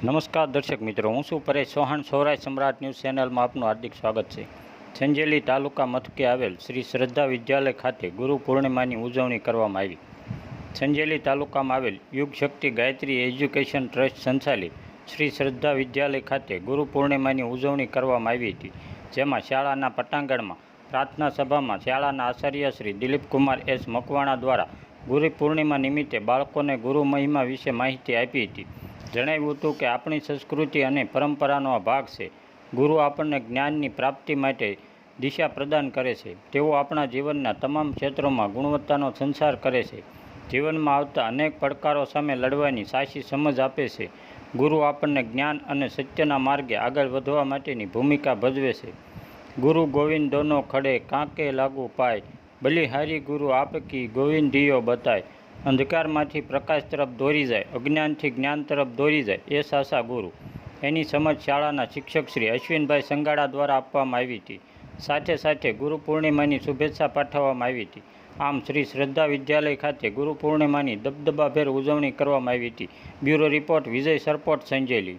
નમસ્કાર દર્શક મિત્રો, હું છું પરેશ ચૌહાણ. સૌરાષ્ટ્ર સમ્રાટ ન્યૂઝ ચેનલમાં આપનું હાર્દિક સ્વાગત છે. સંજેલી તાલુકા મથકે આવેલ શ્રી શ્રદ્ધા વિદ્યાલય ખાતે ગુરુ પૂર્ણિમાની ઉજવણી કરવામાં આવી. સંજેલી તાલુકામાં આવેલ યુગ શક્તિ ગાયત્રી એજ્યુકેશન ટ્રસ્ટ સંચાલિત શ્રી શ્રદ્ધા વિદ્યાલય ખાતે ગુરુ પૂર્ણિમાની ઉજવણી કરવામાં આવી હતી. જેમાં શાળાના પટાંગણમાં પ્રાર્થના સભામાં શાળાના આચાર્ય શ્રી દિલીપકુમાર એસ મકવાણા દ્વારા ગુરુ પૂર્ણિમા નિમિત્તે બાળકોને ગુરુ મહિમા વિશે માહિતી આપી હતી. જણાવ્યું હતું કે આપણી સંસ્કૃતિ અને પરંપરાનો આ ભાગ છે. ગુરુ આપણને જ્ઞાનની પ્રાપ્તિ માટે દિશા પ્રદાન કરે છે. તેઓ આપણા જીવનના તમામ ક્ષેત્રોમાં ગુણવત્તાનો સંચાર કરે છે. જીવનમાં આવતા અનેક પડકારો સામે લડવાની સાચી સમજ આપે છે. ગુરુ આપણને જ્ઞાન અને સત્યના માર્ગે આગળ વધવા માટેની ભૂમિકા ભજવે છે. ગુરુ ગોવિંદ દોનો ખડે કાંકે લાગુ પાય, બલિહારી ગુરુ આપકી ગોવિંદ દિયો બતાય. અંધકારમાંથી પ્રકાશ તરફ દોરી જાય, અજ્ઞાનથી જ્ઞાન તરફ દોરી જાય, એ સાચા ગુરુ. એની સમજ શાળાના શિક્ષક શ્રી અશ્વિનભાઈ સંગાડા દ્વારા આપવામાં આવી હતી. સાથે સાથે ગુરુ પૂર્ણિમાની શુભેચ્છા પાઠવવામાં આવી હતી. આમ શ્રી શ્રદ્ધા વિદ્યાલય ખાતે ગુરુ પૂર્ણિમાની દબદબાભેર ઉજવણી કરવામાં આવી હતી. બ્યુરો રિપોર્ટ વિજય સરપોટ, સંજેલી.